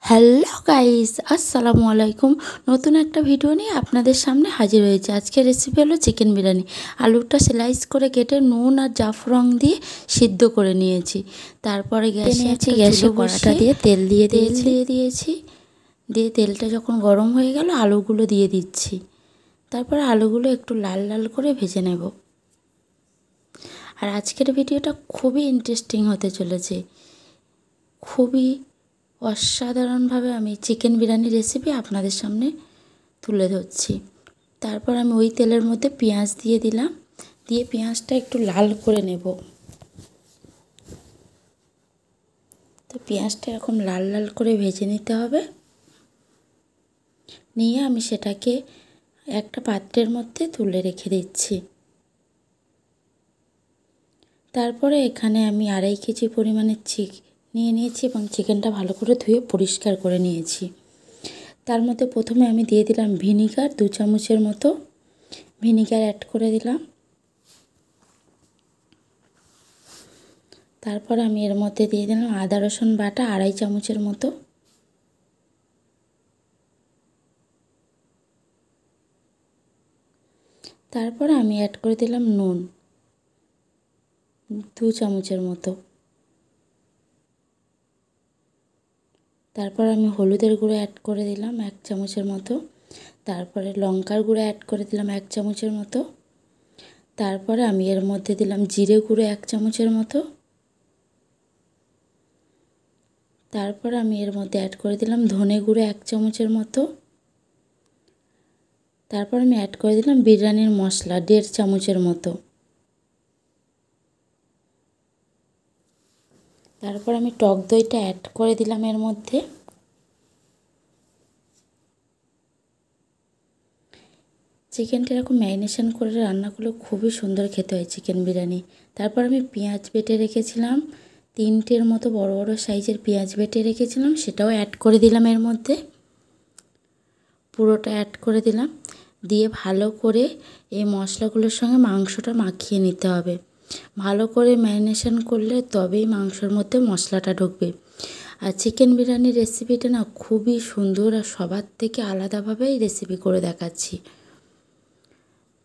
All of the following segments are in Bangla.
হ্যালো গাইস, আসসালামু আলাইকুম। নতুন একটা ভিডিও নিয়ে আপনাদের সামনে হাজির হয়েছে। আজকের রেসিপি হলো চিকেন বিরিয়ানি। আলুটা স্লাইস করে কেটে নুন আর জাফরান দিয়ে সিদ্ধ করে নিয়েছি। তারপরে গ্যাসে কড়াটা দিয়ে তেল দিয়ে দিয়েছি। দিয়ে তেলটা যখন গরম হয়ে গেল আলুগুলো দিয়ে দিচ্ছি। তারপরে আলুগুলো একটু লাল লাল করে ভেজে নেব। আর আজকের ভিডিওটা খুবই ইন্টারেস্টিং হতে চলেছে। খুবই অসাধারণভাবে আমি চিকেন বিরিয়ানি রেসিপি আপনাদের সামনে তুলে ধরছি। তারপর আমি ওই তেলের মধ্যে পেঁয়াজ দিয়ে দিলাম, দিয়ে পেঁয়াজটা একটু লাল করে নেব। তো পেঁয়াজটা এরকম লাল লাল করে ভেজে নিতে হবে। নিয়ে আমি সেটাকে একটা পাত্রের মধ্যে তুলে রেখে দিচ্ছি। তারপরে এখানে আমি 2.5 কেজি পরিমাণের নিয়ে নিয়েছি এবং চিকেনটা ভালো করে ধুয়ে পরিষ্কার করে নিয়েছি। তার মধ্যে প্রথমে আমি দিয়ে দিলাম ভিনিগার 2 চামচের মতো ভিনিগার অ্যাড করে দিলাম। তারপর আমি এর মধ্যে দিয়ে দিলাম আদা রসুন বাটা 2.5 চামচের মতো। তারপর আমি অ্যাড করে দিলাম নুন 2 চামচের মতো। তারপর আমি হলুদের গুঁড়ো অ্যাড করে দিলাম 1 চামচের মতো। তারপরে লঙ্কার গুঁড়ো অ্যাড করে দিলাম 1 চামচের মতো। তারপরে আমি এর মধ্যে দিলাম জিরে গুঁড়ো 1 চামচের মতো। তারপর আমি এর মধ্যে অ্যাড করে দিলাম ধনে গুঁড়ো 1 চামচের মতো। তারপর আমি অ্যাড করে দিলাম বিরিয়ানির মশলা 1.5 চামচের মতো। তারপর আমি টক দইটা অ্যাড করে দিলাম এর মধ্যে। চিকেনটা এরকম ম্যারিনেশন করে রান্না করলে খুবই সুন্দর খেতে হয় চিকেন বিরিয়ানি। তারপর আমি পেঁয়াজ বেটে রেখেছিলাম 3টের মতো বড় বড় সাইজের পেঁয়াজ বেটে রেখেছিলাম, সেটাও অ্যাড করে দিলাম এর মধ্যে। পুরোটা অ্যাড করে দিলাম। দিয়ে ভালো করে এই মশলাগুলোর সঙ্গে মাংসটা মাখিয়ে নিতে হবে। ভালো করে ম্যারিনেশন করলে তবেই মাংসের মধ্যে মশলাটা ঢুকবে। আর চিকেন বিরিয়ানির রেসিপিটা না খুবই সুন্দর, আর সবার থেকে আলাদাভাবে এই রেসিপি করে দেখাচ্ছি।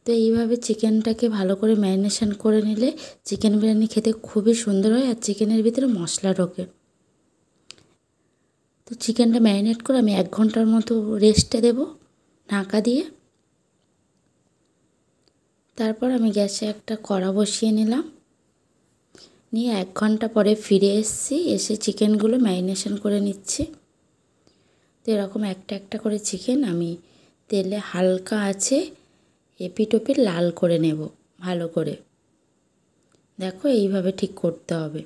তো এইভাবে চিকেনটাকে ভালো করে ম্যারিনেশন করে নিলে চিকেন বিরিয়ানি খেতে খুবই সুন্দর হয়, আর চিকেনের ভিতরে মশলা ঢোকে। তো চিকেনটা ম্যারিনেট করে আমি 1 ঘন্টার মতো রেস্টে দেব ঢাকা দিয়ে। তারপর আমি গ্যাসে একটা কড়া বসিয়ে নিলাম। নিয়ে 1 ঘন্টা পরে ফিরে এসে চিকেনগুলো ম্যারিনেশন করে নিচ্ছি। তো এরকম একটা একটা করে চিকেন আমি তেলে হালকা আছে এপিট ওপিট লাল করে নেব ভালো করে। দেখো এইভাবে ঠিক করতে হবে।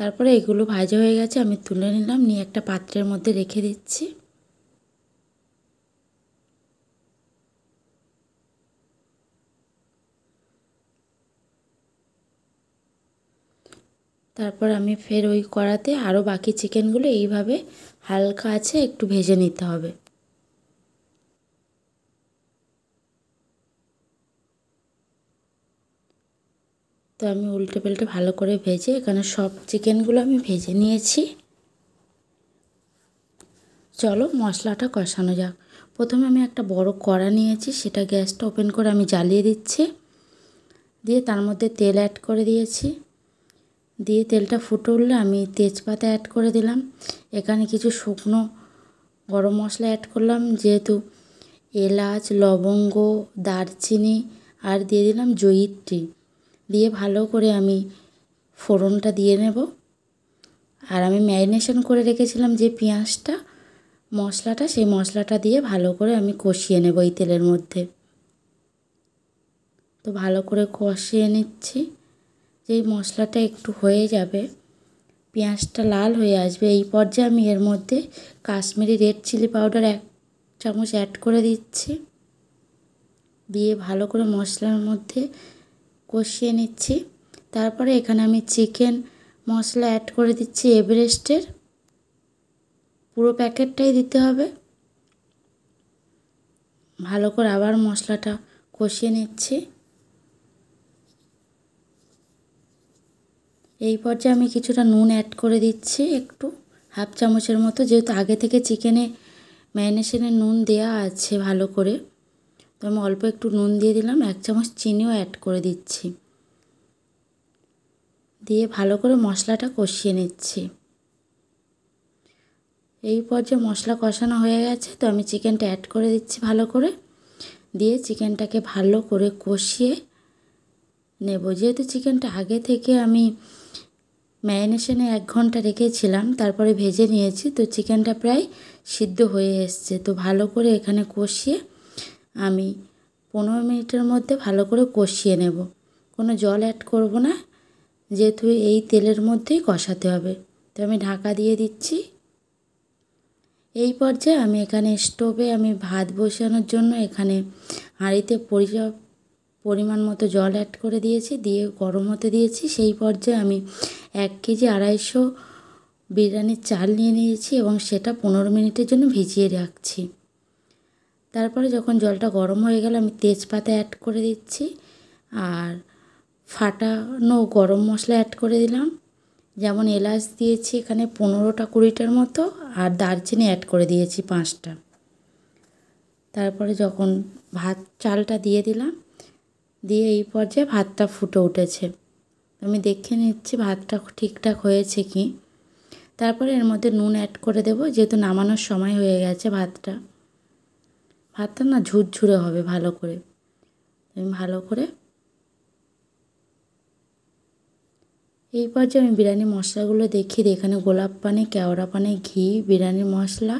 তারপরে এগুলো ভাজা হয়ে গেছে, আমি তুলে নিলাম, নিয়ে একটা পাত্রের মধ্যে রেখে দিচ্ছি। তারপর আমি ফের ওই কড়াতে আরও বাকি চিকেনগুলো এইভাবে হালকা আছে একটু ভেজে নিতে হবে। তো আমি উল্টে পাল্টে ভালো করে ভেজে এখানে সব চিকেনগুলো আমি ভেজে নিয়েছি। চলো মশলাটা কষানো যাক। প্রথমে আমি একটা বড় কড়া নিয়েছি, সেটা গ্যাসটা ওপেন করে আমি জ্বালিয়ে দিচ্ছি। দিয়ে তার মধ্যে তেল অ্যাড করে দিয়েছি। দিয়ে তেলটা ফুটে উঠলে আমি তেজপাতা অ্যাড করে দিলাম। এখানে কিছু শুকনো গরম মশলা অ্যাড করলাম, যেহেতু এলাচ, লবঙ্গ, দারচিনি আর দিয়ে দিলাম জয়িত্রী। দিয়ে ভালো করে আমি ফোড়নটা দিয়ে নেব। আর আমি ম্যারিনেশন করে রেখেছিলাম যে পেঁয়াজটা মশলাটা, সেই মশলাটা দিয়ে ভালো করে আমি কষিয়ে নেব এই তেলের মধ্যে। তো ভালো করে কষিয়ে নিচ্ছি। যেই মশলাটা একটু হয়ে যাবে, পেঁয়াজটা লাল হয়ে আসবে, এই পর্যায়ে আমি এর মধ্যে কাশ্মীরি রেড চিলি পাউডার 1 চামচ অ্যাড করে দিচ্ছি। দিয়ে ভালো করে মশলার মধ্যে কষিয়ে নিচ্ছি। তারপরে এখানে আমি চিকেন মশলা অ্যাড করে দিচ্ছি এভারেস্টের, পুরো প্যাকেটটাই দিতে হবে। ভালো করে আবার মশলাটা কষিয়ে নিচ্ছি। এই পর্যায়ে আমি কিছুটা নুন অ্যাড করে দিচ্ছি, একটু হাফ চামচের মতো, যেহেতু আগে থেকে চিকেনে ম্যারিনেশনে নুন দেওয়া আছে ভালো করে, তো আমি অল্প একটু নুন দিয়ে দিলাম। 1 চামচ চিনিও অ্যাড করে দিচ্ছি, দিয়ে ভালো করে মশলাটা কষিয়ে নিচ্ছি। এই পর্যায়ে মশলা কষানো হয়ে গেছে, তো আমি চিকেনটা অ্যাড করে দিচ্ছি ভালো করে, দিয়ে চিকেনটাকে ভালো করে কষিয়ে নেব। যেহেতু চিকেনটা আগে থেকে আমি ম্যারিনেশনে 1 ঘন্টা রেখেছিলাম, তারপরে ভেজে নিয়েছি, তো চিকেনটা প্রায় সিদ্ধ হয়ে এসছে। তো ভালো করে এখানে কষিয়ে আমি 15 মিনিটের মধ্যে ভালো করে কষিয়ে নেব। কোনো জল অ্যাড করব না, যেহেতু এই তেলের মধ্যেই কষাতে হবে। তো আমি ঢাকা দিয়ে দিচ্ছি। এই পর্যায়ে আমি এখানে স্টোভে আমি ভাত বসানোর জন্য এখানে হাঁড়িতে পরিমাণ মতো জল অ্যাড করে দিয়েছি, দিয়ে গরম হতে দিয়েছি। সেই পর্যায়ে আমি 1 কেজি 250 বিরিয়ানির চাল নিয়ে নিয়েছি এবং সেটা 15 মিনিটের জন্য ভিজিয়ে রাখছি। তারপরে যখন জলটা গরম হয়ে গেল, আমি তেজপাতা অ্যাড করে দিচ্ছি আর ফাটানো গরম মশলা অ্যাড করে দিলাম। যেমন এলাচ দিয়েছি এখানে 15টা 20টার মতো, আর দারচিনি অ্যাড করে দিয়েছি 5টা। তারপরে যখন চালটা দিয়ে দিলাম, দিয়ে এই পর্যায়ে ভাতটা ফুটে উঠেছে, আমি দেখে নিচ্ছি ভাতটা ঠিকঠাক হয়েছে কি। তারপরে এর মধ্যে নুন অ্যাড করে দেব, যেহেতু নামানোর সময় হয়ে গেছে। ভাতটা না ঝুরঝুরে হবে ভালো করে। আমি ভালো করে এই পর্যায়ে আমি বিরিয়ানি মশলাগুলো দেখিয়ে দিই। এখানে গোলাপ পানি, কেওড়া পানি, ঘি, বিরিয়ানি মশলা,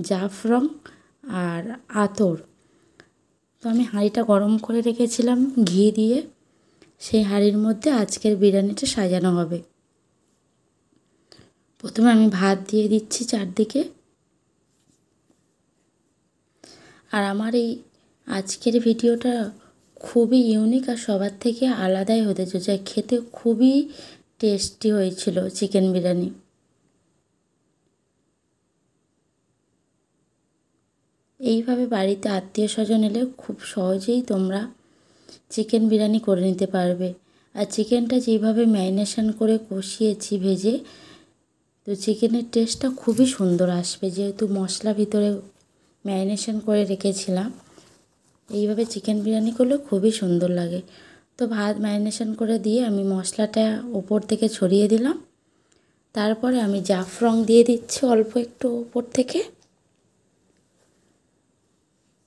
জাফরান আর আতর। তো আমি হাঁড়িটা গরম করে রেখেছিলাম ঘি দিয়ে, সেই হাঁড়ির মধ্যে আজকের বিরিয়ানিটা সাজানো হবে। প্রথমে আমি ভাত দিয়ে দিচ্ছি চারদিকে। আর আমার এই আজকের ভিডিওটা খুবই ইউনিক আর সবার থেকে আলাদাই হতে চলেছে। খেতে খুবই টেস্টি হয়েছিল চিকেন বিরিয়ানি। এইভাবে বাড়িতে আত্মীয় স্বজন এলে খুব সহজেই তোমরা চিকেন বিরিয়ানি করে নিতে পারবে। আর চিকেনটা যেইভাবে ম্যারিনেশন করে কষিয়েছি ভেজে, তো চিকেনের টেস্টটা খুবই সুন্দর আসবে, যেহেতু মশলা ভিতরে ম্যারিনেশন করে রেখেছিলাম। এইভাবে চিকেন বিরিয়ানি করলে খুবই সুন্দর লাগে। তো ভাত ম্যারিনেশন করে দিয়ে আমি মশলাটা ওপর থেকে ছড়িয়ে দিলাম। তারপরে আমি জাফরান দিয়ে দিচ্ছি অল্প একটু ওপর থেকে।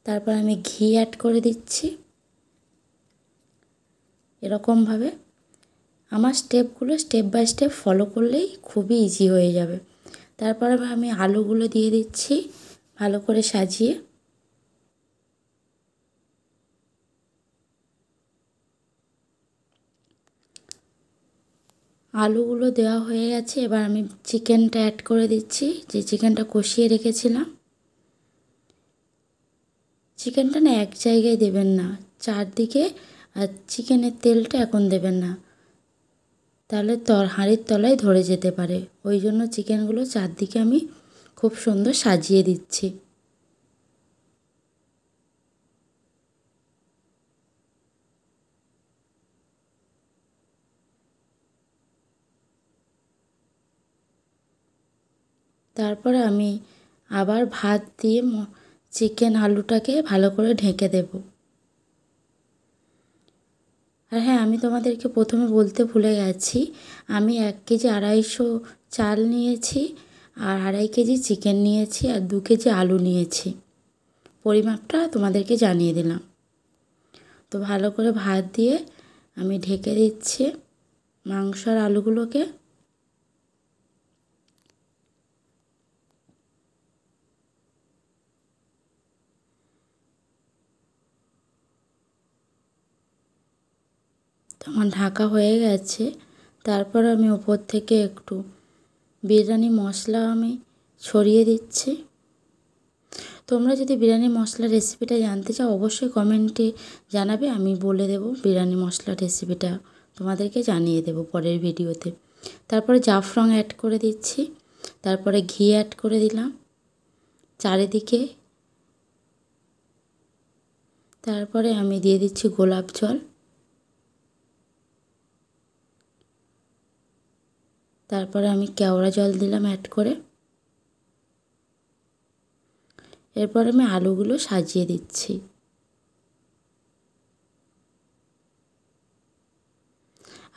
তারপর আমি ঘি অ্যাড করে দিচ্ছি। এরকমভাবে আমার স্টেপগুলো স্টেপ বাই স্টেপ ফলো করলেই খুবই ইজি হয়ে যাবে। তারপরে আমি আলুগুলো দিয়ে দিচ্ছি ভালো করে সাজিয়ে। আলুগুলো দেওয়া হয়ে গেছে, এবার আমি চিকেনটা অ্যাড করে দিচ্ছি, যে চিকেনটা কষিয়ে রেখেছিলাম। চিকেনটা না এক জায়গায় দেবেন না, চারদিকে। আর চিকেনের তেলটা এখন দেবেন না, তাহলে হাঁড়ির তলায় ধরে যেতে পারে। ওই জন্য চিকেনগুলো চারদিকে আমি খুব সুন্দর সাজিয়ে দিচ্ছি। তারপরে আমি আবার ভাত দিয়ে চিকেন আলুটাকে ভালো করে ঢেকে দেব। আর হ্যাঁ, আমি তোমাদেরকে প্রথমে বলতে ভুলে গেছি, আমি 1 কেজি 250 চাল নিয়েছি আর 2.5 কেজি চিকেন নিয়েছি আর 2 কেজি আলু নিয়েছি। পরিমাপটা তোমাদেরকে জানিয়ে দিলাম। তো ভালো করে ভাত দিয়ে আমি ঢেকে দিচ্ছি মাংস আর আলুগুলোকে। তো আমার ঢাকা হয়ে গেছে। তারপর আমি ওপর থেকে একটু বিরিয়ানি মশলা আমি ছড়িয়ে দিচ্ছি। তোমরা যদি বিরিয়ানি মশলা রেসিপিটা জানতে চাও, অবশ্যই কমেন্টে জানাবে, আমি বলে দেব বিরিয়ানি মশলা রেসিপিটা তোমাদেরকে জানিয়ে দেব পরের ভিডিওতে। তারপরে জাফরান অ্যাড করে দিচ্ছি, তারপরে ঘি অ্যাড করে দিলাম চারিদিকে। তারপরে আমি দিয়ে দিচ্ছি গোলাপ জল। তারপরে আমি কেওড়া জল দিলাম অ্যাড করে। এরপর আমি আলুগুলো সাজিয়ে দিচ্ছি।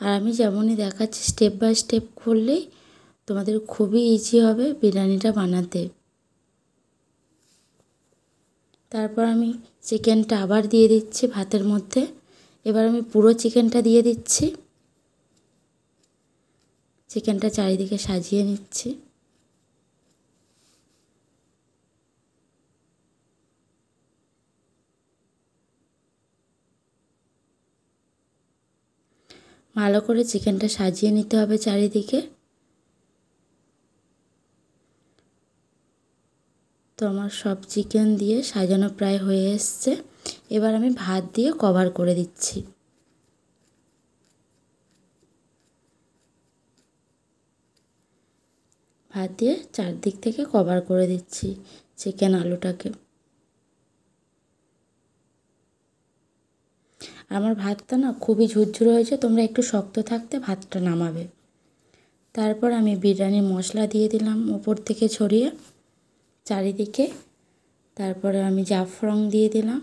আর আমি যেমনই দেখাচ্ছি স্টেপ বাই স্টেপ করলেই তোমাদের খুবই ইজি হবে বিরিয়ানিটা বানাতে। তারপর আমি চিকেনটা আবার দিয়ে দিচ্ছি ভাতের মধ্যে। এবার আমি পুরো চিকেনটা দিয়ে দিচ্ছি। চিকেনটা চারিদিকে সাজিয়ে নিচ্ছি। ভালো করে চিকেনটা সাজিয়ে নিতে হবে চারিদিকে। তো আমার সব চিকেন দিয়ে সাজানো প্রায় হয়ে এসছে। এবার আমি ভাত দিয়ে কভার করে দিচ্ছি। ভাত দিয়ে চারদিক থেকে কভার করে দিচ্ছি চিকেন আলুটাকে। আমার ভাতটা না খুবই ঝুরঝুরে হয়েছে, তোমরা একটু শক্ত থাকতে ভাতটা নামাবে। তারপর আমি বিরিয়ানির মশলা দিয়ে দিলাম উপর থেকে ছড়িয়ে চারিদিকে। তারপরে আমি জাফরান দিয়ে দিলাম।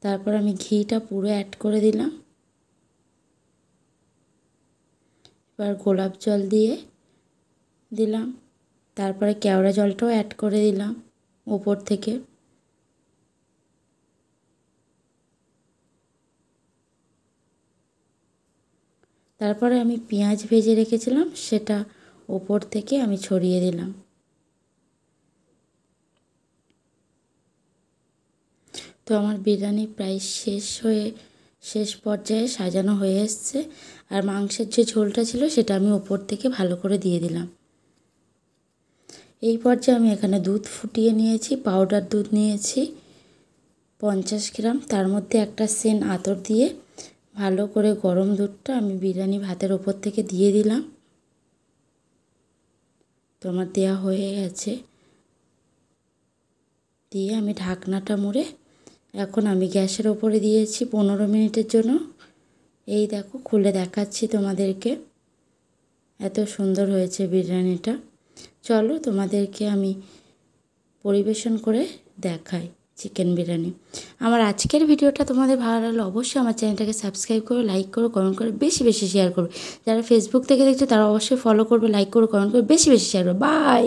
তারপর আমি ঘিটা পুরো অ্যাড করে দিলাম। এবার গোলাপ জল দিয়ে দিলাম। তারপরে কেওড়া জলটাও অ্যাড করে দিলাম উপর থেকে। তারপরে আমি পেঁয়াজ ভেজে রেখেছিলাম সেটা উপর থেকে আমি ছড়িয়ে দিলাম। তো আমার বিরিয়ানি প্রায় শেষ পর্যায়ে সাজানো হয়ে এসছে। আর মাংসের যে ঝোলটা ছিল সেটা আমি উপর থেকে ভালো করে দিয়ে দিলাম। এই পর্যায়ে আমি এখানে দুধ ফুটিয়ে নিয়েছি, পাউডার দুধ নিয়েছি 50 গ্রাম। তার মধ্যে একটা সেন আতর দিয়ে ভালো করে গরম দুধটা আমি বিরিয়ানি ভাতের ওপর থেকে দিয়ে দিলাম। তো আমার দেওয়া হয়ে গেছে। দিয়ে আমি ঢাকনাটা মুড়ে এখন আমি গ্যাসের ওপরে দিয়েছি 15 মিনিটের জন্য। এই দেখো খুলে দেখাচ্ছি তোমাদেরকে, এত সুন্দর হয়েছে বিরিয়ানিটা। চলো তোমাদেরকে আমি পরিবেশন করে দেখাই চিকেন বিরিয়ানি। আমার আজকের ভিডিওটা তোমাদের ভালো লাগলে অবশ্যই আমার চ্যানেলটাকে সাবস্ক্রাইব করো, লাইক করো, কমেন্ট করো, বেশি বেশি শেয়ার করবে। যারা ফেসবুক থেকে দেখছো তারা অবশ্যই ফলো করবে, লাইক করো, কমেন্ট করবে, বেশি বেশি শেয়ার করবে। বাই।